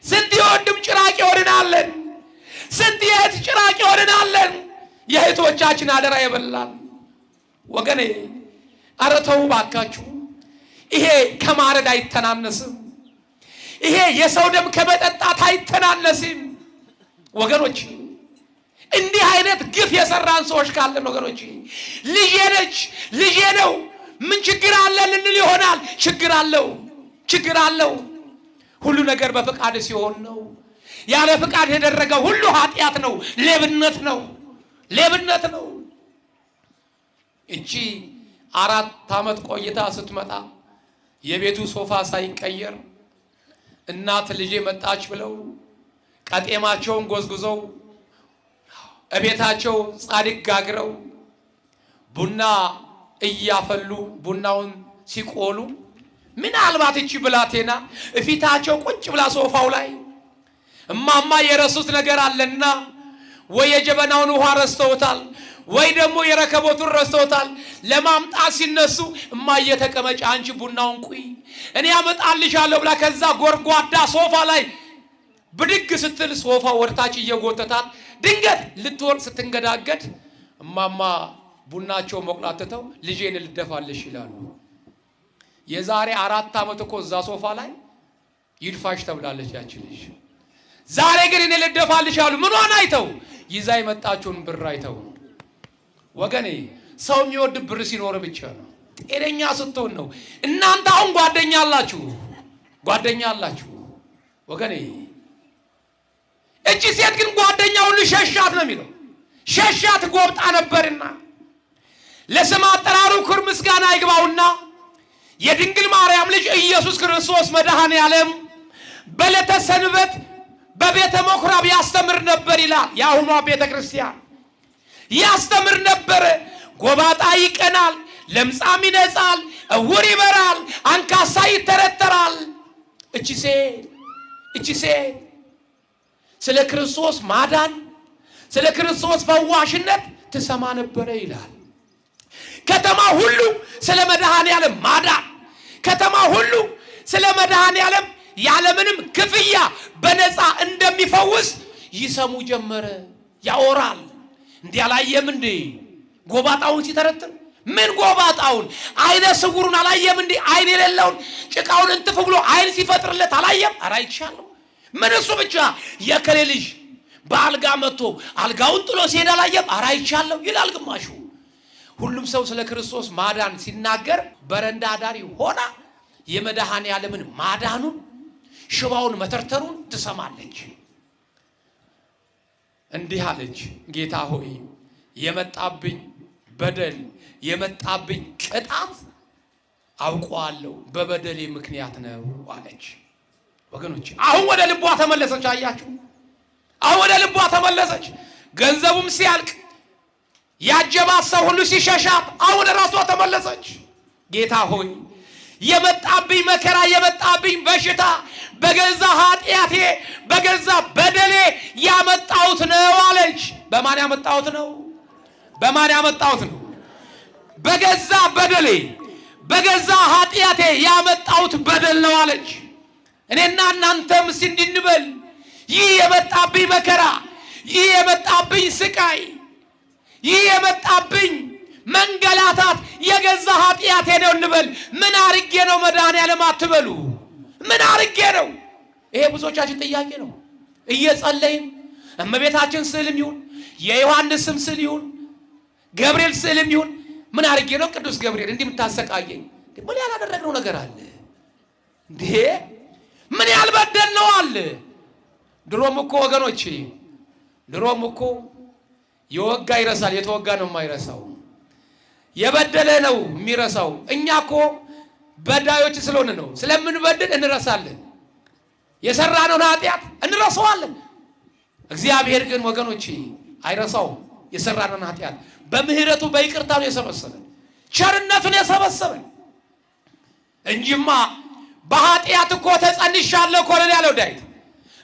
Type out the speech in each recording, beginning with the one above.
ስንት የወንድም ጭራቅ ይሆንናለን፣ ስንት የእህት ጭራቅ ይሆንናለን። የእህቶቻችን አደራ ይበላል። ወገኔ ኧረ ተው ባካችሁ። ይሄ ከማረድ አይተናነስም። ይሄ የሰው ደም ከመጠጣት አይተናነስም። ወገኖች እንዲህ አይነት ግፍ የሰራን ሰዎች ካለን ወገኖች ልጄ ነች ልጄ ነው ምን ችግር አለ ልንል ይሆናል። ችግር አለው። ሁሉ ነገር በፍቃድ ሲሆን ነው። ያለ ፍቃድ የተደረገ ሁሉ ኃጢአት ነው፣ ሌብነት ነው። እቺ 4 ዓመት ቆይታ ስትመጣ የቤቱ ሶፋ ሳይቀየር እናት ልጄ መጣች ብለው ቀጤማቸውን ጎዝጉዘው እቤታቸው ጻድቅ ጋግረው ቡና እያፈሉ ቡናውን ሲቆሉ ምናልባት እቺ ብላቴና እፊታቸው ቁጭ ብላ ሶፋው ላይ እማማ የረሱት ነገር አለና ወይ የጀበናውን ውሃ ረስተውታል ወይ ደግሞ የረከቦቱን ረስተውታል። ለማምጣት ሲነሱ እማዬ ተቀመጭ አንቺ ቡናውን ቁይ እኔ አመጣልሻለሁ ብላ ከዛ ጎርጓዳ ሶፋ ላይ ብድግ ስትል ሶፋ ወርታች እየጎተታት ድንገት ልትወርቅ ስትንገዳገድ እማማ ቡናቸው መቁላተተው ልጄን ልደፋልሽ ይላሉ። የዛሬ 4 ዓመት እኮ እዛ ሶፋ ላይ ይድፋሽ ተብላለች ያቺ ልጅ። ዛሬ ግን እኔ ልደፋልሽ አሉ። ምኗን አይተው? ይዛ የመጣችውን ብር አይተው። ወገኔ ሰው የሚወድ ብር ሲኖር ብቻ ነው። ጤነኛ ስትሆን ነው። እናንተ አሁን ጓደኛ አላችሁ ወገኔ። እቺ ሴት ግን ጓደኛውን ሸሻት ነው የሚለው። ሸሻት ጎብጣ ነበርና ለስም አጠራሩ ክብር ምስጋና ይግባውና የድንግል ማርያም ልጅ ኢየሱስ ክርስቶስ መድኃኔ ዓለም በዕለተ ሰንበት በቤተ ምኵራብ ያስተምር ነበር ይላል። የአሁኗ ቤተ ክርስቲያን ያስተምር ነበር። ጎባጣ ይቀናል፣ ለምጻም ይነጻል፣ እውር ይበራል፣ አንካሳ ይተረተራል። እቺ ሴት ስለ ክርስቶስ ማዳን ስለ ክርስቶስ ፈዋሽነት ትሰማ ነበረ ይላል። ከተማ ሁሉ ስለ መድኃኔ ዓለም ማዳን፣ ከተማ ሁሉ ስለ መድኃኔ ዓለም ያለምንም ክፍያ በነፃ እንደሚፈውስ ይሰሙ ጀመረ። ያወራል። እንዲህ አላየም እንዴ ጎባጣውን ሲተረትር? ምን ጎባጣውን? አይነ ስውሩን አላየም እንዴ? አይን የሌለውን ጭቃውን እንትፍ ብሎ አይን ሲፈጥርለት አላየም? ኧረ አይቻለሁ። ምን እሱ ብቻ የከሌ ልጅ በአልጋ መጥቶ አልጋውን ጥሎ ሲሄድ አላየም? ኧረ አይቻለሁ ይላል ግማሹ። ሁሉም ሰው ስለ ክርስቶስ ማዳን ሲናገር በረንዳ ዳሪ ሆና የመድኃኔ ዓለምን ማዳኑን ሽባውን መተርተሩን ትሰማለች። እንዲህ አለች፣ ጌታ ሆይ የመጣብኝ በደል የመጣብኝ ቅጣት አውቀዋለሁ፣ በበደሌ ምክንያት ነው አለች። ወገኖች አሁን ወደ ልቧ ተመለሰች። አያችሁ፣ አሁን ወደ ልቧ ተመለሰች። ገንዘቡም ሲያልቅ ያጀባት ሰው ሁሉ ሲሸሻት አሁን ራሷ ተመለሰች። ጌታ ሆይ የመጣብኝ መከራ የመጣብኝ በሽታ በገዛ ኃጢአቴ በገዛ በደሌ ያመጣሁት ነው አለች። በማን ያመጣሁት ነው? በገዛ በደሌ በገዛ ኃጢአቴ ያመጣሁት በደል ነው አለች። እኔና እናንተም እስቲ እንድንበል ይህ የመጣብኝ መከራ፣ ይህ የመጣብኝ ስቃይ፣ ይህ የመጣብኝ መንገላታት የገዛ ኃጢአቴ ነው እንበል። ምን አርጌ ነው መድኃኔ ዓለም አትበሉ። ምን አርጌ ነው? ይሄ ብዙዎቻችን ጥያቄ ነው። እየጸለይም እመቤታችን ስዕልም ይሁን የዮሐንስ ስዕል ይሁን ገብርኤል ስዕልም ይሁን ምን አርጌ ነው ቅዱስ ገብርኤል እንዲህ የምታሰቃየኝ? ምን ያላደረግነው ነገር አለ እንዴ? ምን ያልበደልነው አለ? ድሮም እኮ ወገኖቼ የወጋ ይረሳል፣ የተወጋ ነው የማይረሳው። የበደለ ነው የሚረሳው። እኛ እኮ በዳዮች ስለሆነ ነው። ስለምንበድል እንረሳለን። የሰራነውን ኃጢአት እንረሳዋለን። እግዚአብሔር ግን ወገኖቼ አይረሳውም። የሰራነውን ኃጢአት በምህረቱ በይቅርታ ነው የሰበሰበን፣ ቸርነቱን የሰበሰበን እንጂማ በኃጢአት እኮ ተጸንሻለሁ እኮ ነው ያለው ዳዊት።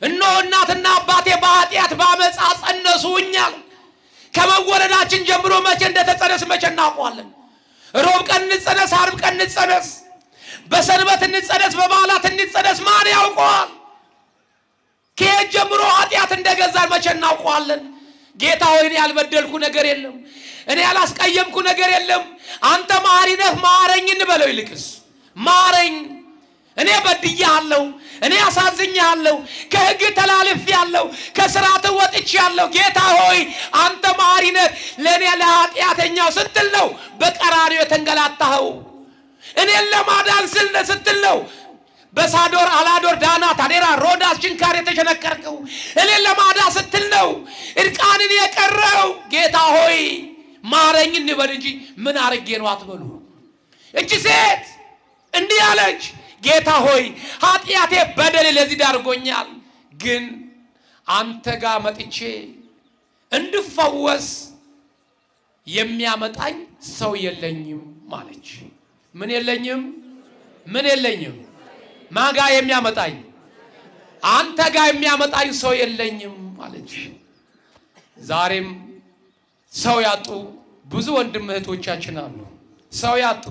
እነሆ እናትና አባቴ በኃጢአት በአመፃ ጸነሱኛል። ከመወለዳችን ጀምሮ መቼ እንደተጸነስ መቼ እናውቀዋለን? ሮብ ቀን እንጸነስ፣ ዓርብ ቀን እንጸነስ፣ በሰንበት እንጸነስ፣ በበዓላት እንጸነስ ማን ያውቀዋል? ከልጅነት ጀምሮ ኃጢአት እንደገዛን መቼ እናውቀዋለን? ጌታ ሆይ እኔ ያልበደልኩ ነገር የለም፣ እኔ ያላስቀየምኩ ነገር የለም፣ አንተ መሐሪ ነህ ማረኝ እንበለው። ይልቅስ ማረኝ፣ እኔ በድያለሁ፣ እኔ አሳዝኛለሁ፣ ከሕግ ተላልፌአለሁ፣ ከሥርዓት ወጥቻለሁ። ጌታ ሆይ አንተ መሐሪ ነህ፣ ለእኔ ለኃጢአተኛው ስትል ነው በቀራንዮ የተንገላታኸው። እኔን ለማዳን ስትል ነው በሳዶር አላዶር ዳናት አዴራ ሮዳስ ችንካር የተሸነከርከው። እኔን ለማዳን ስትል ነው እርቃንን የቀረው። ጌታ ሆይ ማረኝ እንበል እንጂ ምን አርጌ ነው አትበሉ። እቺ ሴት እንዲህ አለች፣ ጌታ ሆይ ኃጢአቴ በደሌ ለዚህ ዳርጎኛል፣ ግን አንተ ጋር መጥቼ እንድፈወስ የሚያመጣኝ ሰው የለኝም ማለች። ምን የለኝም? ምን የለኝም? ማጋ የሚያመጣኝ አንተ ጋር የሚያመጣኝ ሰው የለኝም ማለች። ዛሬም ሰው ያጡ ብዙ ወንድም እህቶቻችን አሉ። ሰው ያጡ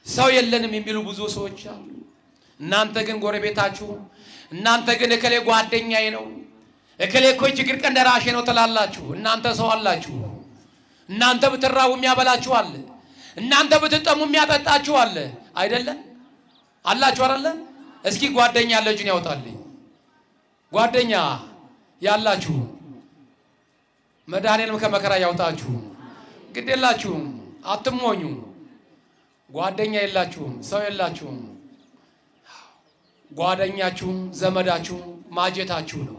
ሰው የለንም የሚሉ ብዙ ሰዎች አሉ። እናንተ ግን ጎረቤታችሁ፣ እናንተ ግን እከሌ ጓደኛዬ ነው፣ እከሌ እኮ ችግር ቀን ደራሼ ነው ትላላችሁ። እናንተ ሰው አላችሁ። እናንተ ብትራቡ የሚያበላችሁ አለ። እናንተ ብትጠሙ የሚያጠጣችሁ አለ። አይደለ? አላችሁ አይደለ? እስኪ ጓደኛ ያለው እጁን ያውጣልኝ። ጓደኛ ያላችሁ መድኃኔዓለም ከመከራ ያውጣችሁ። ግድ የላችሁም፣ አትሞኙ። ጓደኛ የላችሁም፣ ሰው የላችሁም። ጓደኛችሁ ዘመዳችሁ ማጀታችሁ ነው።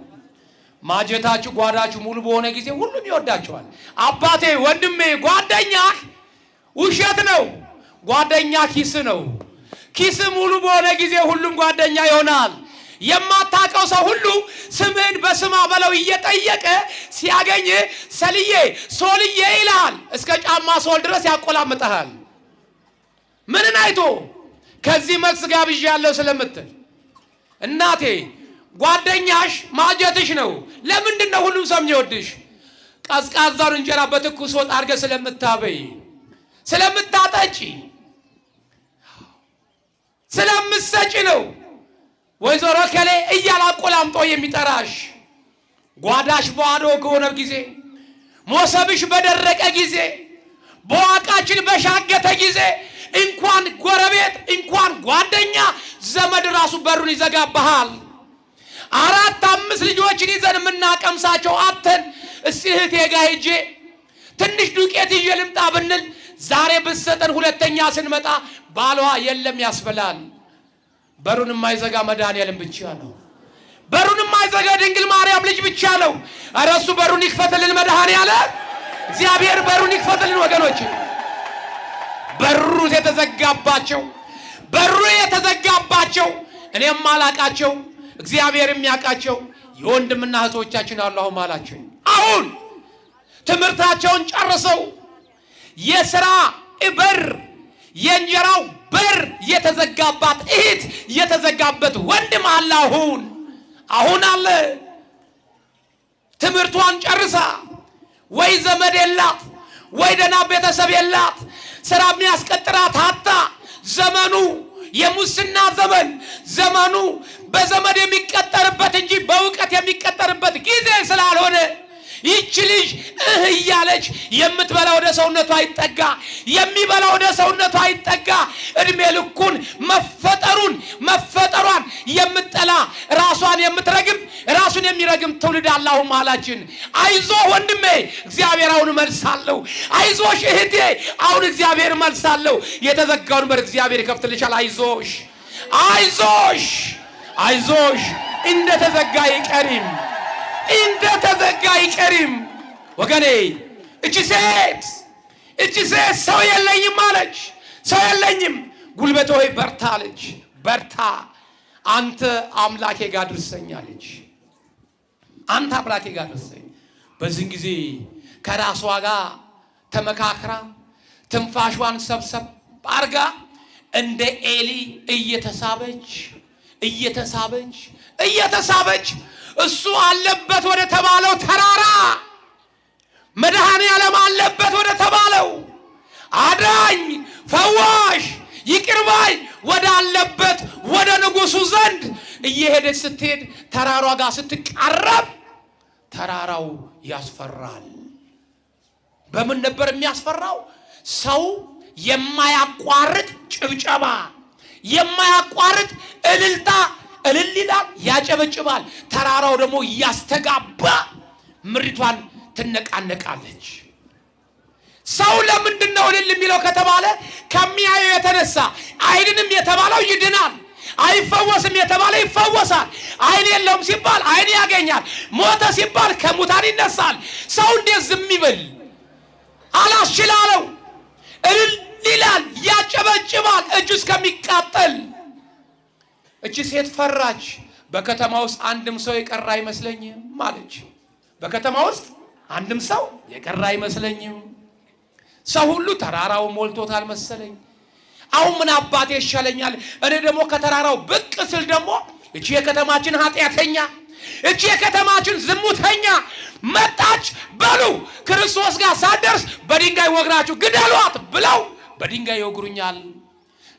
ማጀታችሁ ጓዳችሁ ሙሉ በሆነ ጊዜ ሁሉም ይወዳችኋል። አባቴ ወንድሜ፣ ጓደኛህ ውሸት ነው። ጓደኛ ኪስ ነው። ኪስ ሙሉ በሆነ ጊዜ ሁሉም ጓደኛ ይሆናል። የማታውቀው ሰው ሁሉ ስምህን በስማ በለው እየጠየቀ ሲያገኝ ሰልዬ ሶልዬ ይላል። እስከ ጫማ ሶል ድረስ ያቆላምጠሃል። ምንን አይቶ? ከዚህ መልስ ጋብዣለሁ ስለምትል እናቴ፣ ጓደኛሽ ማጀትሽ ነው። ለምንድን ነው ሁሉም ሰው የሚወድሽ? ቀዝቃዛውን እንጀራ በትኩስ ወጥ አድርገህ ስለምታበይ፣ ስለምታጠጪ፣ ስለምትሰጪ ነው። ወይዘሮ ከሌ እያለ አቆላምጦ የሚጠራሽ። ጓዳሽ ባዶ ከሆነ ጊዜ፣ ሞሰብሽ በደረቀ ጊዜ፣ በዋቃችን በሻገተ ጊዜ እንኳን ጎረቤት እንኳን ጓደኛ ዘመድ ራሱ በሩን ይዘጋብሃል። 4-5 ልጆችን ይዘን የምናቀምሳቸው አተን እስቲ እህቴ ጋር ሂጄ ትንሽ ዱቄት ይዤ ልምጣ ብንል ዛሬ ብትሰጠን ሁለተኛ ስንመጣ ባሏ የለም ያስበላል። በሩን የማይዘጋ መድኃኔዓለም ብቻ ነው። በሩን የማይዘጋ ድንግል ማርያም ልጅ ብቻ ነው። ኧረ እሱ በሩን ይክፈትልን መድኃኔዓለም። እግዚአብሔር በሩን ይክፈትልን ወገኖች። በሩ የተዘጋባቸው እኔም አላቃቸው እግዚአብሔር የሚያውቃቸው የወንድምና እህቶቻችን አሉ። አሁን ማላቸው አሁን ትምህርታቸውን ጨርሰው የሥራ በር የእንጀራው በር የተዘጋባት እህት የተዘጋበት ወንድም አለ። አሁን አለ ትምህርቷን ጨርሳ ወይ ዘመድ የላት ወይ ደህና ቤተሰብ የላት፣ ስራ የሚያስቀጥራት አጣ። ዘመኑ የሙስና ዘመኑ በዘመድ የሚቀጠርበት እንጂ በእውቀት የሚቀጠርበት ጊዜ ስላልሆነ ይህች ልጅ እያለች የምትበላ ወደ ሰውነቷ አይጠጋ፣ የሚበላ ወደ ሰውነቷ አይጠጋ። እድሜ ልኩን መፈጠሯን የምትጠላ ራሷን የምትረግም ራሱን የሚረግም ትውልድ አላሁ ማላችን። አይዞ ወንድሜ እግዚአብሔር አሁን መልሳለሁ። አይዞሽ እህቴ አሁን እግዚአብሔር መልሳለሁ። የተዘጋውን በር እግዚአብሔር ይከፍትልሻል። አይዞሽ እንደተዘጋ አይቀርም ወገኔ። እቺ ሴት ሰው የለኝም አለች። ሰው የለኝም፣ ጉልበቴ ሆይ በርታ አለች። በርታ አንተ አምላኬ ጋር ድርሰኝ አለች። አንተ አምላኬ ጋር ድርሰኝ። በዚህን ጊዜ ከራሷ ጋር ተመካክራ ትንፋሿን ሰብሰብ አርጋ እንደ ኤሊ እየተሳበች እሱ አለበት ወደ ተባለው ተራራ፣ መድኃኔዓለም አለበት ወደ ተባለው አዳኝ ፈዋሽ ይቅር ባይ ወደ አለበት ወደ ንጉሱ ዘንድ እየሄደች ስትሄድ ተራራው ጋር ስትቃረብ ተራራው ያስፈራል። በምን ነበር የሚያስፈራው? ሰው የማያቋርጥ ጭብጨባ፣ የማያቋርጥ እልልታ እልል ይላል፣ ያጨበጭባል። ተራራው ደግሞ እያስተጋባ ምድሪቷን ትነቃነቃለች። ሰው ለምንድን ነው እልል የሚለው ከተባለ ከሚያየው የተነሳ አይንንም የተባለው ይድናል፣ አይፈወስም የተባለ ይፈወሳል። አይን የለውም ሲባል አይን ያገኛል፣ ሞተ ሲባል ከሙታን ይነሳል። ሰው እንዴት ዝም ይበል? አላስችላለው። እልል ይላል፣ ያጨበጭባል እጁ እስከሚቃጠል። እቺ ሴት ፈራች። በከተማ ውስጥ አንድም ሰው የቀረ አይመስለኝም ማለች። በከተማ ውስጥ አንድም ሰው የቀረ አይመስለኝም። ሰው ሁሉ ተራራው ሞልቶታል መሰለኝ። አሁን ምን አባቴ ይሻለኛል? እኔ ደግሞ ከተራራው ብቅ ስል ደግሞ እቺ የከተማችን ኃጢአተኛ፣ እቺ የከተማችን ዝሙተኛ መጣች። በሉ ክርስቶስ ጋር ሳደርስ በድንጋይ ወግራችሁ ግደሏት ብለው በድንጋይ ይወግሩኛል።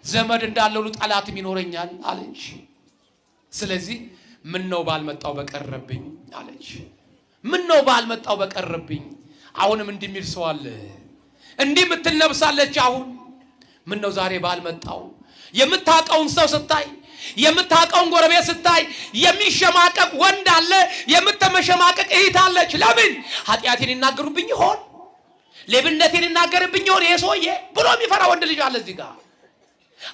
ዘመድ እንዳለው ጠላትም ይኖረኛል አለች። ስለዚህ ምን ነው ባልመጣው በቀረብኝ አለች። ምን ነው ባልመጣው በቀረብኝ። አሁንም እንዲህ የሚል ሰው አለ፣ እንዲህ የምትል ነብሳለች። አሁን ምን ነው ዛሬ ባልመጣው። የምታውቀውን ሰው ስታይ፣ የምታውቀውን ጎረቤት ስታይ የሚሸማቀቅ ወንድ አለ፣ የምትመሸማቀቅ እህት አለች። ለምን? ኃጢአቴን ይናገሩብኝ ይሆን? ሌብነቴን ይናገርብኝ ይሆን ይሄ ሰውዬ ብሎ የሚፈራ ወንድ ልጅ አለ እዚህ ጋር።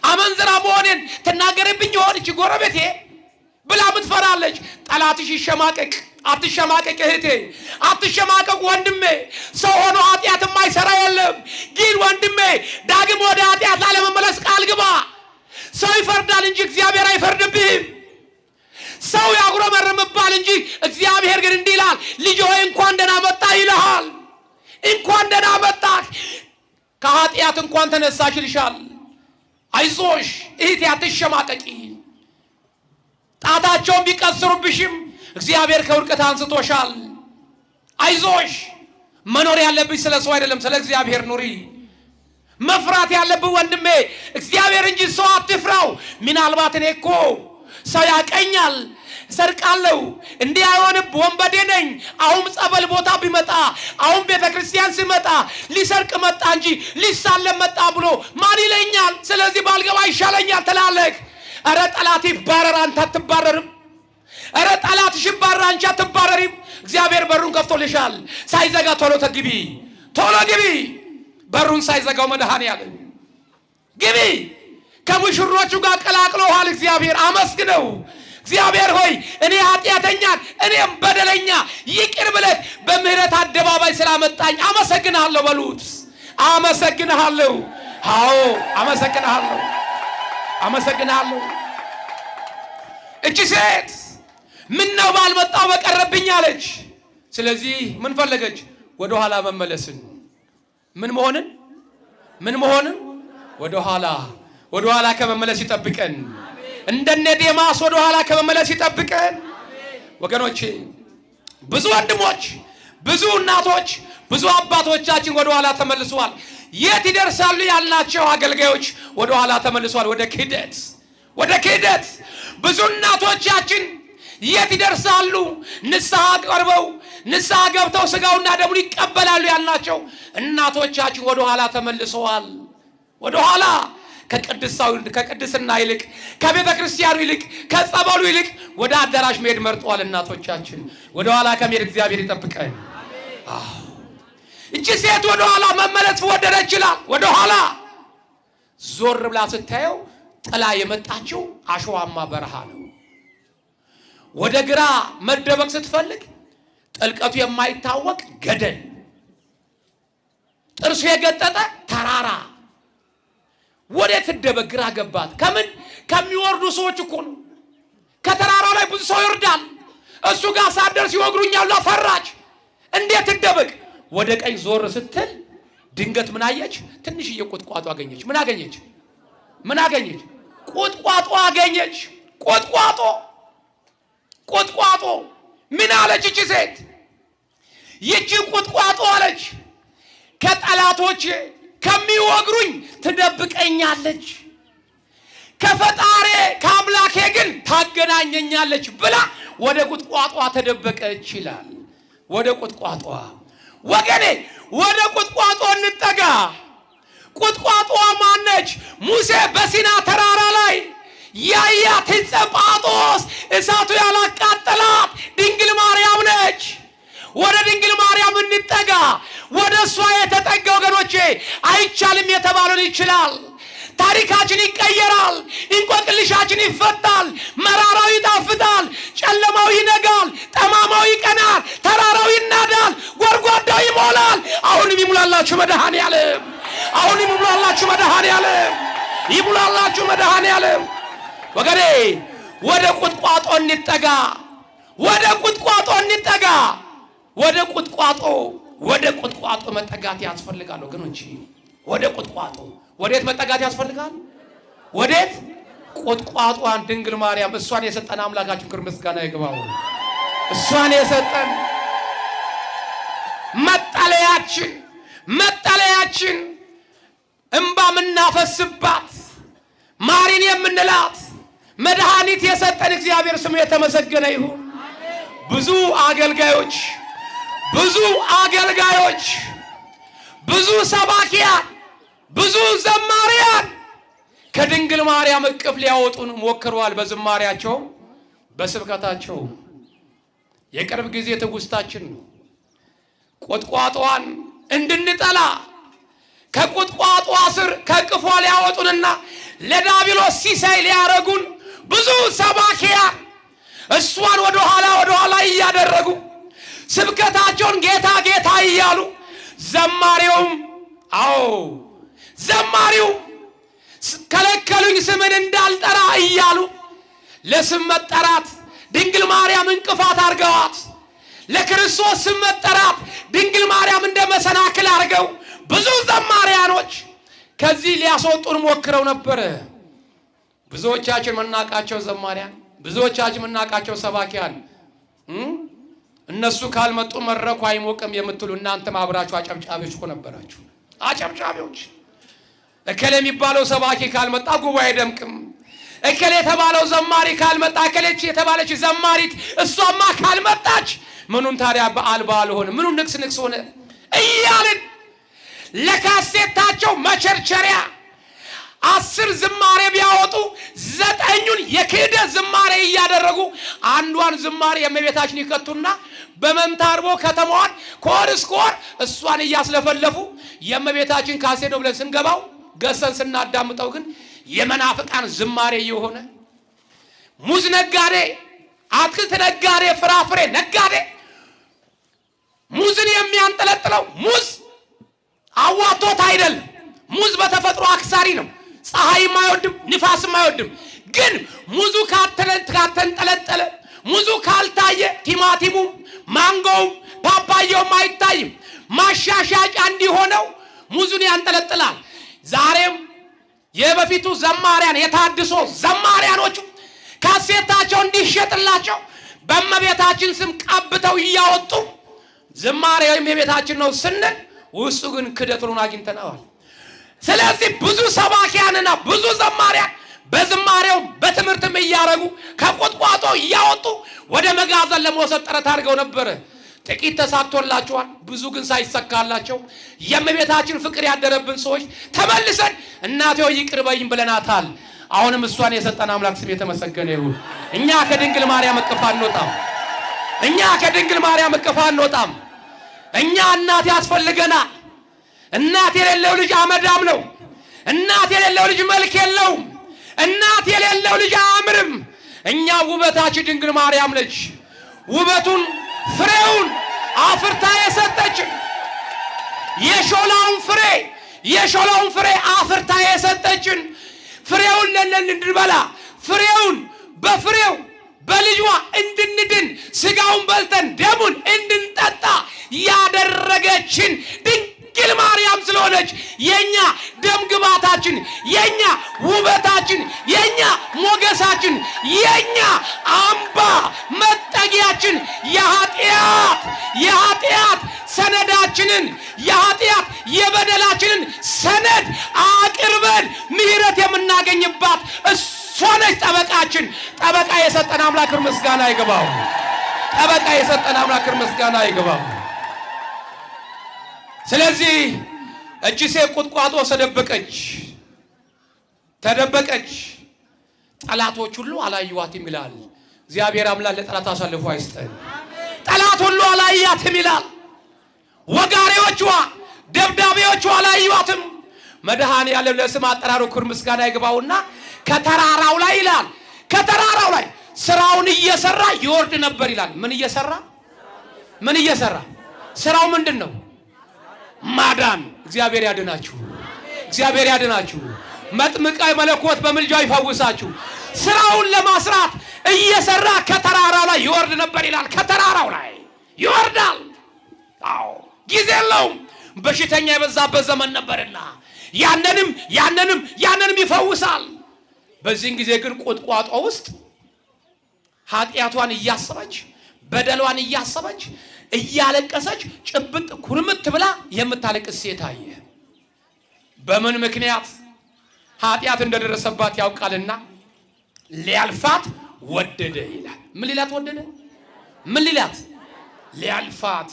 አመንዝራ መሆኔን ትናገርብኝ ይሆን እቺ ጎረቤቴ ብላ ምትፈራለች። ጠላትሽ ይሸማቀቅ። አትሸማቀቅ እህቴ፣ አትሸማቀቅ ወንድሜ። ሰው ሆኖ ኃጢአት የማይሰራ የለም። ግን ወንድሜ ዳግም ወደ ኃጢአት ላለመመለስ ቃል ግባ። ሰው ይፈርዳል እንጂ እግዚአብሔር አይፈርድብህም። ሰው ያጉረመርምባል እንጂ እግዚአብሔር ግን እንዲህ ይላል፣ ልጅ ሆይ እንኳን ደህና መጣህ ይልሃል። እንኳን ደህና መጣህ፣ ከኃጢአት እንኳን ተነሳሽ ይልሻል። አይዞሽ እህቴ አትሸማቀቂ። ጣታቸውን ቢቀስሩብሽም እግዚአብሔር ከውድቀት አንስቶሻል። አይዞሽ። መኖር ያለብሽ ስለ ሰው አይደለም፣ ስለ እግዚአብሔር ኑሪ። መፍራት ያለብህ ወንድሜ እግዚአብሔር እንጂ ሰው አትፍራው። ምናልባት እኔ እኮ ሰው ያቀኛል፣ ሰርቃለሁ፣ እንዲህ አይሆንም፣ ወንበዴ ነኝ፣ አሁን ጸበል ቦታ ቢመጣ፣ አሁን ቤተ ክርስቲያን ሲመጣ ሊሰርቅ መጣ እንጂ ሊሳለም መጣ ብሎ ማን ይለኛል? ስለዚህ ባልገባ ይሻለኛል ትላለህ። እረ ጠላት ይባረር፣ አንተ አትባረርም። እረ ጠላትሽ ይባረር፣ አንቺ አትባረሪም። እግዚአብሔር በሩን ከፍቶልሻል። ሳይዘጋ ቶሎ ተግቢ፣ ቶሎ ግቢ። በሩን ሳይዘጋው መድኃኔዓለም ግቢ። ከሙሽሮቹ ጋር ቀላቅሎሃል እግዚአብሔር። አመስግነው። እግዚአብሔር ሆይ እኔ ኃጢአተኛን እኔም በደለኛ ይቅር ብለህ በምህረት አደባባይ ስላመጣኝ አመሰግንሃለሁ በሉት። አመሰግንሃለሁ። አዎ አመሰግንሃለሁ፣ አመሰግንሃለሁ። እቺ ሴት ምን ነው ባልመጣው በቀረብኝ አለች። ስለዚህ ምን ፈለገች? ወደ ኋላ መመለስን። ምን መሆንን? ምን መሆንን? ወደ ኋላ ከመመለስ ይጠብቀን። እንደነ ዴማስ ወደ ኋላ ከመመለስ ይጠብቀን። ወገኖቼ ብዙ ወንድሞች፣ ብዙ እናቶች፣ ብዙ አባቶቻችን ወደ ኋላ ተመልሰዋል። የት ይደርሳሉ ያልናቸው አገልጋዮች ወደ ኋላ ተመልሰዋል። ወደ ክህደት። ብዙ እናቶቻችን የት ይደርሳሉ? ንስሐ ቀርበው ንስሐ ገብተው ስጋውና ደሙን ይቀበላሉ ያልናቸው እናቶቻችን ወደ ኋላ ተመልሰዋል። ወደ ኋላ ከቅድስና ይልቅ፣ ከቤተ ክርስቲያኑ ይልቅ፣ ከጸበሉ ይልቅ ወደ አዳራሽ መሄድ መርጠዋል እናቶቻችን። ወደ ኋላ ከመሄድ እግዚአብሔር ይጠብቀን። እቺ ሴት ወደ ኋላ መመለስ ወደደ ይችላል። ወደ ኋላ ዞር ብላ ስታየው ጥላ የመጣችው አሸዋማ በረሃ ነው። ወደ ግራ መደበቅ ስትፈልግ ጥልቀቱ የማይታወቅ ገደል፣ ጥርሱ የገጠጠ ተራራ። ወዴት ትደበቅ? ግራ ገባት። ከምን? ከሚወርዱ ሰዎች እኮ ነው። ከተራራው ላይ ብዙ ሰው ይወርዳል። እሱ ጋር ሳደርስ ይወግሩኛል። ፈራች። እንዴት ትደበቅ? ወደ ቀኝ ዞር ስትል ድንገት ምን አየች? ትንሽዬ ቁጥቋጦ አገኘች። ምን አገኘች? ቁጥቋጦ አገኘች። ቁጥቋጦ ምን አለች እቺ ሴት? ይቺ ቁጥቋጦ አለች ከጠላቶች ከሚወግሩኝ ትደብቀኛለች፣ ከፈጣሪ ከአምላኬ ግን ታገደ ታገናኘኛለች ብላ ወደ ቁጥቋጧ ተደበቀች ይላል። ወደ ቁጥቋጧ ወገኔ ወደ ቁጥቋጦ እንጠጋ። ቁጥቋጦ ማነች? ሙሴ በሲና ተራራ ላይ ያያት ዕፀ ጳጦስ እሳቱ ያላቃጠላት ድንግል ማርያም ነች። ወደ ድንግል ማርያም እንጠጋ። ወደ እሷ የተጠጋ ወገኖቼ አይቻልም የተባለው ይችላል። ታሪካችን ይቀየራል። እንቆቅልሻችን ይፈታል። መራራው ይጣፍጣል። ጨለማው ይነጋል። ጠማማው ይቀናል። ተራራው ይናዳል። ጎድጓዳው ይሞላል። አሁንም ይሙላላችሁ መድኃኔዓለም። አሁንም ይሙላላችሁ መድኃኔዓለም። ይሙላላችሁ መድኃኔዓለም። ወገኔ ወደ ቁጥቋጦ እንጠጋ። ወደ ቁጥቋጦ እንጠጋ። ወደ ቁጥቋጦ መጠጋት ያስፈልጋል ወገኖች። ወደ ቁጥቋጦ ወዴት መጠጋት ያስፈልጋል? ወዴት? ቁጥቋጦዋን ድንግል ማርያም እሷን የሰጠን አምላካችን ክብር ምስጋና ይግባው። እሷን የሰጠን መጠለያችን እንባ የምናፈስባት ማሪን የምንላት መድኃኒት የሰጠን እግዚአብሔር ስሙ የተመሰገነ ይሁን። ብዙ አገልጋዮች ብዙ ሰባኪያን ብዙ ዘማሪያን ከድንግል ማርያም እቅፍ ሊያወጡን ሞክረዋል። በዝማሪያቸው በስብከታቸው የቅርብ ጊዜ ትውስታችን ነው። ቁጥቋጦዋን እንድንጠላ ከቁጥቋጦ ስር ከእቅፏ ሊያወጡንና ለዲያብሎስ ሲሳይ ሊያረጉን ብዙ ሰባኪያን እሷን ወደ ኋላ እያደረጉ ስብከታቸውን ጌታ ጌታ እያሉ ዘማሪው ከለከሉኝ ስምን እንዳልጠራ እያሉ ለስም መጠራት ድንግል ማርያም እንቅፋት አርገዋት ለክርስቶስ ስም መጠራት ድንግል ማርያም እንደ መሰናክል አርገው ብዙ ዘማሪያኖች ከዚህ ሊያስወጡን ሞክረው ነበር። ብዙዎቻችን መናቃቸው ዘማሪያን፣ ብዙዎቻችን መናቃቸው ሰባኪያን እነሱ ካልመጡ መድረኩ አይሞቅም የምትሉ እናንተም አብራችሁ አጨብጫቢዎች እኮ ነበራችሁ። አጨብጫቢዎች እከሌ የሚባለው ሰባኪ ካልመጣ ጉባኤ ደምቅም፣ እከሌ የተባለው ዘማሪ ካልመጣ፣ እከሌች የተባለች ዘማሪት እሷማ ካልመጣች ምኑን ታዲያ በዓል ሆነ? ምኑን ንቅስ ሆነ? እያልን ለካሴታቸው መቸርቸሪያ 10 ዝማሬ ቢያወጡ 9ኙን የክህደት ዝማሬ እያደረጉ አንዷን ዝማሬ የእመቤታችን ይከቱና በመንታርቦ ከተማዋን ኮር እስከ ኮር እሷን እያስለፈለፉ የእመቤታችን ካሴት ነው ብለን ስንገባው ገሰን ስናዳምጠው ግን የመናፍቃን ዝማሬ የሆነ ሙዝ ነጋዴ፣ አትክልት ነጋዴ፣ ፍራፍሬ ነጋዴ ሙዝን የሚያንጠለጥለው ሙዝ አዋቶት አይደለም። ሙዝ በተፈጥሮ አክሳሪ ነው። ፀሐይም አይወድም፣ ንፋስም አይወድም። ግን ሙዙ ካተንጠለጠለ ሙዙ ካልታየ ቲማቲሙ፣ ማንጎው፣ ፓፓያውም አይታይም። ማሻሻጫ እንዲሆነው ሙዙን ያንጠለጥላል። ዛሬም የበፊቱ ዘማሪያን የታድሶ ዘማሪያኖቹ ካሴታቸው እንዲሸጥላቸው በእመቤታችን ስም ቀብተው እያወጡ ዝማሬው የእመቤታችን ነው ስንል ውስጡ ግን ክደቱን አግኝተናል። ስለዚህ ብዙ ሰባኪያንና ብዙ ዘማሪያን በዝማሬው በትምህርትም እያረጉ ከቁጥቋጦ እያወጡ ወደ መጋዘን ለመውሰድ ጥረት አድርገው ነበር። ጥቂት ተሳክቶላቸዋል። ብዙ ግን ሳይሰካላቸው የእመቤታችን ፍቅር ያደረብን ሰዎች ተመልሰን እናቴ ይቅር በይኝ ብለናታል። አሁንም እሷን የሰጠን አምላክ ስም የተመሰገነ ይሁን። እኛ ከድንግል ማርያም እቅፍ አንወጣም። እኛ እናት ያስፈልገናል። እናት የሌለው ልጅ አመዳም ነው። እናት የሌለው ልጅ መልክ የለውም። እናት የሌለው ልጅ አያምርም። እኛ ውበታችን ድንግል ማርያም ነች። ውበቱን ፍሬውን አፍርታ የሰጠችን የሾላውን ፍሬ አፍርታ የሰጠችን ፍሬውን ለለን እንድንበላ ፍሬውን በፍሬው በልጇ እንድንድን ስጋውን በልተን ደሙን እንድንጠጣ ያደረገችን ድንግል ማርያም ስለሆነች የኛ ደም ግባታችን፣ የኛ ውበታችን፣ የኛ ሞገሳችን፣ የኛ አምባ መጠጊያችን የኃጢአት ሰነዳችንን የበደላችንን ሰነድ አቅርበን ምሕረት የምናገኝባት እሷ እሷ ነች ጠበቃችን። ጠበቃ የሰጠን አምላክ ምስጋና ይገባው። ጠበቃ የሰጠን አምላክ ምስጋና ይገባው። ስለዚህ እቺ ሴት ቁጥቋጦ ተደበቀች። ጠላቶች ሁሉ አላዩዋትም ይላል እግዚአብሔር አምላክ። ለጠላት አሳልፎ አይስጠን። ጠላት ሁሉ አላያትም ይላል። ወጋሪዎቿ ደብዳቤዎቿ አላዩዋትም። መድኃኔዓለም ለስም አጠራሩ ክብር ምስጋና ይገባውና ከተራራው ላይ ይላል ከተራራው ላይ ስራውን እየሰራ ይወርድ ነበር ይላል። ምን እየሰራ ስራው ምንድነው? ማዳን። እግዚአብሔር ያድናችሁ። መጥምቀ መለኮት በምልጃው ይፈውሳችሁ። ስራውን ለማስራት እየሰራ ከተራራው ላይ ይወርድ ነበር ይላል። ከተራራው ላይ ይወርዳል። አዎ ጊዜ የለውም። በሽተኛ የበዛበት ዘመን ነበርና ያንንም ይፈውሳል። በዚህን ጊዜ ግን ቁጥቋጦ ውስጥ ኃጢአቷን እያሰበች በደሏን እያሰበች እያለቀሰች ጭብጥ ኩርምት ብላ የምታለቅስ ሴት አየ። በምን ምክንያት ኃጢአት እንደደረሰባት ያውቃልና ሊያልፋት ወደደ ይላል። ምን ሊላት ወደደ? ምን ሊላት? ሊያልፋት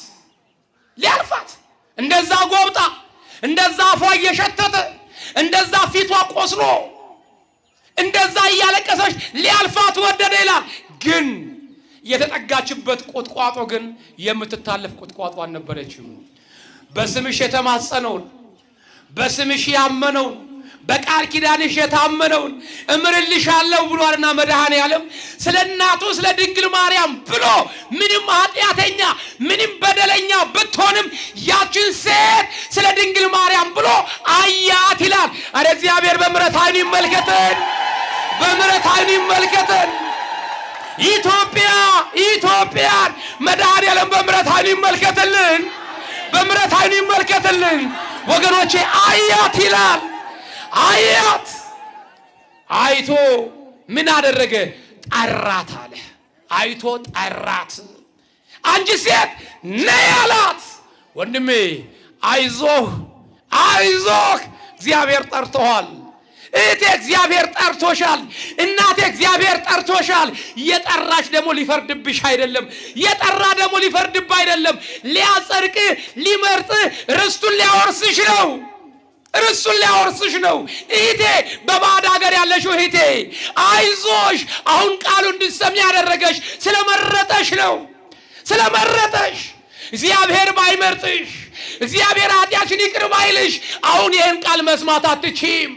እንደዛ ጎብጣ እንደዛ አፏ እየሸተተ እንደዛ ፊቷ ቆስሎ እንደዛ እያለቀሰች ሊያልፋት ወደደ ይላል። ግን የተጠጋችበት ቁጥቋጦ ግን የምትታለፍ ቁጥቋጦ አልነበረችም። በስምሽ የተማጸነውን በስምሽ ያመነውን በቃል ኪዳንሽ የታመነውን እምርልሻለሁ ብሏልና መድኃኔዓለም ስለ እናቱ ስለ ድንግል ማርያም ብሎ ምንም ኃጢአተኛ ምንም በደለኛ ብትሆንም ያችን ሴት ስለ ድንግል ማርያም ብሎ አያት ይላል። አረ እግዚአብሔር በምሕረት ዓይኑ ይመልከተን። ኢትዮጵያን መድኃኔዓለም በምሕረት ዓይኑ ይመልከትልን። ወገኖቼ አያት ይላል። አያት አይቶ ምን አደረገ? ጠራት አለ። አይቶ ጠራት። አንቺ ሴት ነይ አላት። ወንድሜ አይዞህ እግዚአብሔር ጠርቶሃል። እህቴ እግዚአብሔር ጠርቶሻል። እናቴ እግዚአብሔር ጠርቶሻል። የጠራሽ ደግሞ ሊፈርድብሽ አይደለም። የጠራ ደግሞ ሊፈርድብህ አይደለም። ሊያጸድቅ ሊመርጥ ርስቱን ሊያወርስሽ ነው። እህቴ በባዕድ ሀገር ያለሽው እህቴ አይዞሽ። አሁን ቃሉ እንድትሰሚ ያደረገሽ ስለመረጠሽ ነው። እግዚአብሔር ባይመርጥሽ፣ እግዚአብሔር ኃጢአትሽን ይቅር ባይልሽ አሁን ይህን ቃል መስማት አትችይም።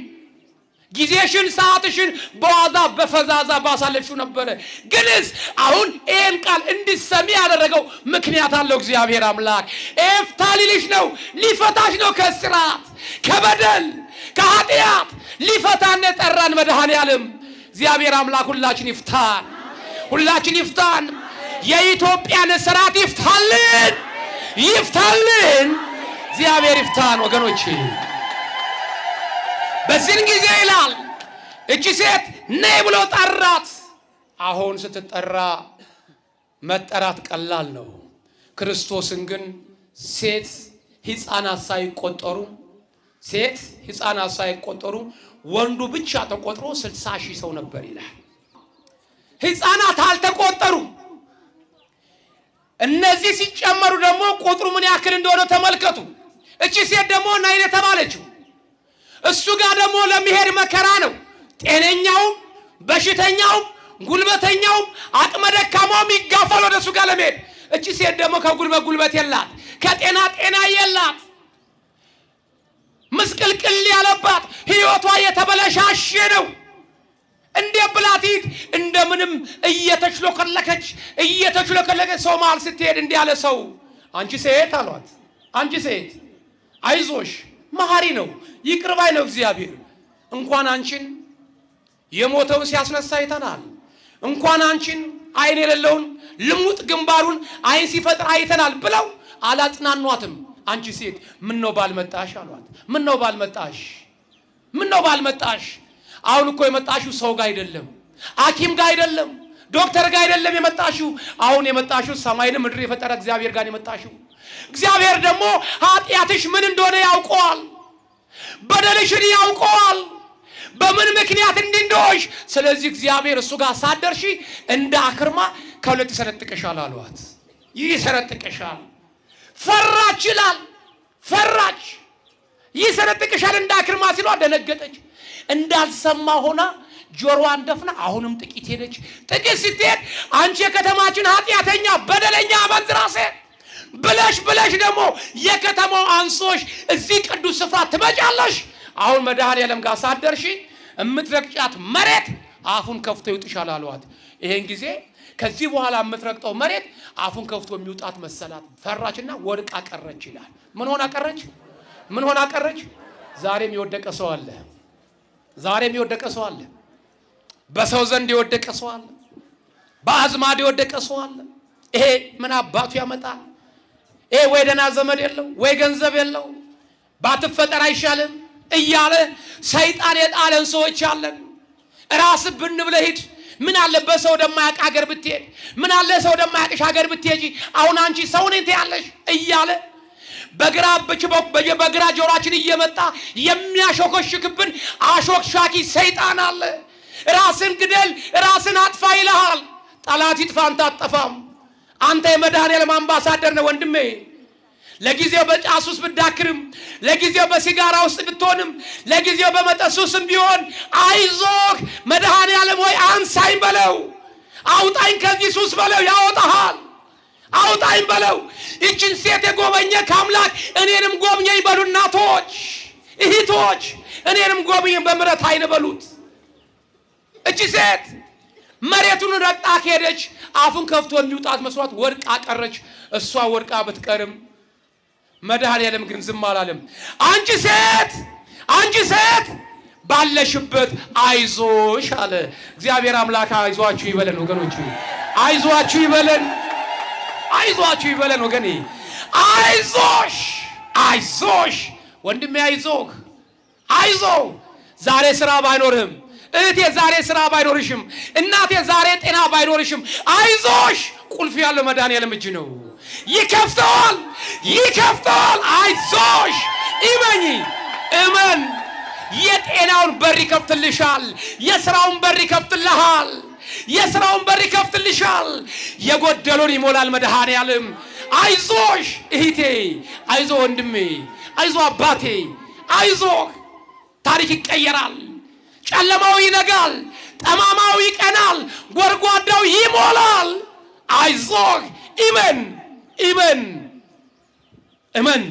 ጊዜሽን ሰዓትሽን በዋዛ በፈዛዛ ባሳለፍሽው ነበረ። ግንስ አሁን ይህን ቃል እንድትሰሚ ያደረገው ምክንያት አለው። እግዚአብሔር አምላክ ኤፍታ ሊልሽ ነው፣ ሊፈታሽ ነው። ከስራት ከበደል ከኃጢአት ሊፈታን ጠራን መድኃኔዓለም እግዚአብሔር አምላክ ሁላችን ይፍታን። የኢትዮጵያን ስራት ይፍታልን። እግዚአብሔር ይፍታን ወገኖቼ። በዚህን ጊዜ ይላል እቺ ሴት ነይ ብሎ ጠራት። አሁን ስትጠራ መጠራት ቀላል ነው። ክርስቶስን ግን ሴት ሕፃናት ሳይቆጠሩ ወንዱ ብቻ ተቆጥሮ 60,000 ሰው ነበር ይላል። ሕፃናት አልተቆጠሩም። እነዚህ ሲጨመሩ ደግሞ ቁጥሩ ምን ያክል እንደሆነ ተመልከቱ። እቺ ሴት ደግሞ ነይ የተባለችው እሱ ጋር ደግሞ ለመሄድ መከራ ነው። ጤነኛውም በሽተኛውም ጉልበተኛውም አቅመ ደካማውም ይጋፋል ወደ እሱ ጋር ለመሄድ። እቺ ሴት ደግሞ ከጉልበት የላት፣ ከጤና የላት፣ ምስቅልቅል ያለባት ህይወቷ የተበለሻሸ ነው። እንደ ብላቲት እንደምንም እየተሽሎከለከች ሰው መሃል ስትሄድ እንዲህ ያለ ሰው አንቺ ሴት አሏት። አንቺ ሴት አይዞሽ መሐሪ ነው፣ ይቅር ባይ ነው እግዚአብሔር። እንኳን አንቺን የሞተውን ሲያስነሳ አይተናል። እንኳን አንቺን አይን የሌለውን ልሙጥ ግንባሩን አይን ሲፈጥር አይተናል ብለው አላጽናኗትም። አንቺ ሴት ምን ነው ባልመጣሽ አሏት። ምን ነው ባልመጣሽ? አሁን እኮ የመጣሽው ሰው ጋር አይደለም፣ ሐኪም ጋር አይደለም፣ ዶክተር ጋር አይደለም የመጣሽው። አሁን የመጣሽው ሰማይን ምድር የፈጠረ እግዚአብሔር ጋር የመጣሽው። እግዚአብሔር ደግሞ ኃጢአትሽ ምን እንደሆነ ያውቀዋል፣ በደልሽን ያውቀዋል፣ በምን ምክንያት እንድንዶሽ? ስለዚህ እግዚአብሔር እሱ ጋር ሳደርሺ እንደ አክርማ ከሁለት ይሰነጥቀሻል አሏት። ይሰነጥቀሻል። ፈራች ይላል። ፈራች። ይሰነጥቀሻል እንደ አክርማ ሲሏ ደነገጠች። እንዳልሰማ ሆና ጆሮዋን ደፍና አሁንም ጥቂት ሄደች። ጥቂት ስትሄድ አንቺ የከተማችን ኃጢአተኛ በደለኛ አመንዝራ ሴት ብለሽ ደግሞ የከተማው አንሶሽ እዚህ ቅዱስ ስፍራ ትመጫለሽ። አሁን መድኃኔዓለም ጋር ሳደርሺ የምትረግጫት መሬት አፉን ከፍቶ ይውጥሻል አሏት። ይሄን ጊዜ ከዚህ በኋላ የምትረግጠው መሬት አፉን ከፍቶ የሚውጣት መሰላት። ፈራችና ወድቃ ቀረች ይላል። ምን ሆና ቀረች? ምን ሆና ቀረች? ዛሬም የወደቀ ሰው አለ። ዛሬም የወደቀ ሰው አለ። በሰው ዘንድ የወደቀ ሰው አለ። በአዝማድ የወደቀ ሰው አለ። ይሄ ምን አባቱ ያመጣል? ይሄ ወይ ደህና ዘመድ የለው ወይ ገንዘብ የለው ባትፈጠር አይሻልም እያለ ሰይጣን የጣለን ሰዎች አለን። ራስ ብን ብለህ ሂድ። ምን አለ በሰው ደማያቅ ሀገር ብትሄድ? ምን አለ ሰው ደማያቅሽ ሀገር ብትሄጂ? አሁን አንቺ ሰው ነኝ ትያለሽ እያለ በግራ ጆሮአችን እየመጣ የሚያሾከሽክብን አሾክሻኪ ሰይጣን አለ። ራስን ግደል፣ ራስን አጥፋ ይልሃል። ጠላት ይጥፋ፣ አንተ አትጠፋም። አንተ የመድኃኔዓለም አምባሳደር ነህ ወንድሜ። ለጊዜው በጫት ሱስ ብትዳክርም፣ ለጊዜው በሲጋራ ውስጥ ብትሆንም፣ ለጊዜው በመጠጥ ሱስም ቢሆን አይዞህ፣ መድኃኔዓለም ሆይ አንሳኝ በለው፣ አውጣኝ ከዚህ ሱስ በለው፣ ያወጣሃል። አውጣኝ በለው። ይችን ሴት የጎበኘ ከአምላክ እኔንም ጎብኘኝ በሉ እናቶች፣ እህቶች፣ እኔንም ጎብኘኝ በምሕረት ዓይን በሉት። እቺ ሴት መሬቱን ረግጣ ሄደች። አፉን ከፍቶ የሚውጣት መስዋዕት ወድቃ ቀረች። እሷ ወድቃ ብትቀርም መድኃኔዓለም ግን ዝም አላለም። አንቺ ሴት ባለሽበት አይዞሽ አለ እግዚአብሔር አምላክ። አይዟችሁ ይበለን ወገኖች፣ አይዟችሁ ይበለን፣ አይዟችሁ ይበለን ወገኔ። አይዞሽ ወንድሜ፣ አይዞህ። ዛሬ ስራ ባይኖርህም እህቴ፣ ዛሬ ስራ ባይኖርሽም እናቴ፣ ዛሬ ጤና ባይኖርሽም አይዞሽ። ቁልፍ ያለው መድኃኔዓለም እጅ ነው። ይከፍተዋል። አይዞሽ፣ እመን። የጤናውን በር ይከፍትልሻል። የስራውን በር ይከፍትልሻል። የጎደሉን ይሞላል መድኃኔዓለም። አይዞሽ እህቴ፣ አይዞ ወንድሜ፣ አይዞ አባቴ፣ አይዞህ። ታሪክ ይቀየራል። ጨለማው ይነጋል፣ ጠማማው ይቀናል፣ ጎድጓዳው ይሞላል። አይዞህ፣ እመን።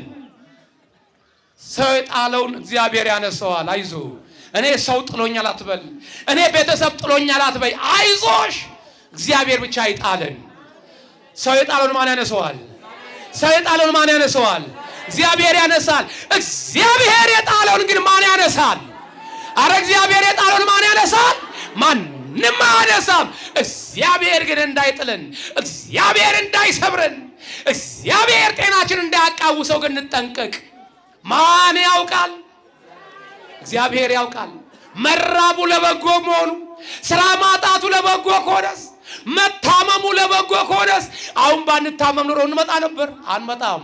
ሰው የጣለውን እግዚአብሔር ያነሳዋል። አይዞ። እኔ ሰው ጥሎኛል አትበል፣ እኔ ቤተሰብ ጥሎኛል አትበይ። አይዞሽ፣ እግዚአብሔር ብቻ ይጣለን። ሰው የጣለውን ማን ያነሳዋል? እግዚአብሔር ያነሳል። እግዚአብሔር የጣለውን ግን ማን ያነሳል? አረ እግዚአብሔር የጣለውን ማን ያነሳል? ማንም አያነሳም። እግዚአብሔር ግን እንዳይጥለን፣ እግዚአብሔር እንዳይሰብረን፣ እግዚአብሔር ጤናችን እንዳያቃውሰው ግን እንጠንቀቅ። ማን ያውቃል? እግዚአብሔር ያውቃል። መራቡ ለበጎ መሆኑ፣ ስራ ማጣቱ ለበጎ ከሆነስ፣ መታመሙ ለበጎ ከሆነስ፣ አሁን ባንታመም ኑሮ እንመጣ ነበር? አንመጣም።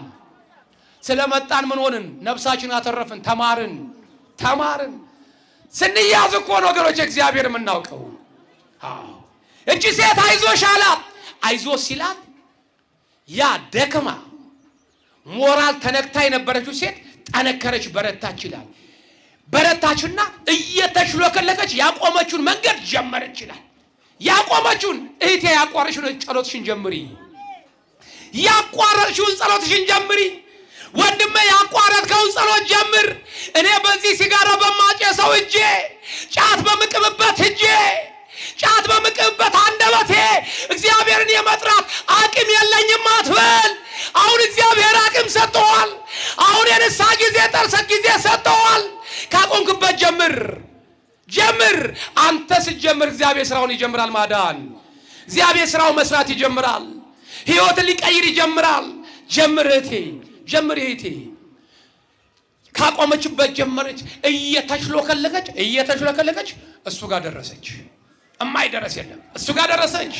ስለመጣን ምን ሆንን? ነፍሳችን አተረፍን፣ ተማርን። ስንያዝ እኮ ነው ወገኖች እግዚአብሔር የምናውቀው። እቺ ሴት አይዞሽ አላት። አይዞሽ ሲላት ያ ደክማ ሞራል ተነክታ የነበረችው ሴት ጠነከረች፣ በረታች ይላል። በረታችና እየተሽሎከለከች ያቆመችውን መንገድ ጀመረች ይላል። ያቆመችውን እህቴ፣ ያቋረጥሽውን ጸሎትሽን ጀምሪ። ያቋረጥሽውን ጸሎትሽን ጀምሪ። ወንድሜ፣ ያቋረጥከውን ጸሎት ጀምር። እኔ በዚህ ሲጋራ በማጨሰው እጄ፣ ጫት በምቅምበት እጄ፣ ጫት በምቅምበት አንደበቴ እግዚአብሔርን የመጥራት አቅም የለኝም አትበል። አሁን እግዚአብሔር አቅም ሰጥቷል። አሁን የንስሐ ጊዜ፣ ጠርሰት ጊዜ ሰጥቷል። ካቆምክበት ጀምር። አንተ ስትጀምር እግዚአብሔር ስራውን ይጀምራል ማዳን። እግዚአብሔር ስራውን መስራት ይጀምራል። ህይወትን ሊቀይር ይጀምራል። ጀምር እህቴ። ካቆመችበት ጀመረች። እየተሽሎከለከች እሱ ጋር ደረሰች። እማይደረስ የለም፣ እሱ ጋር ደረሰች።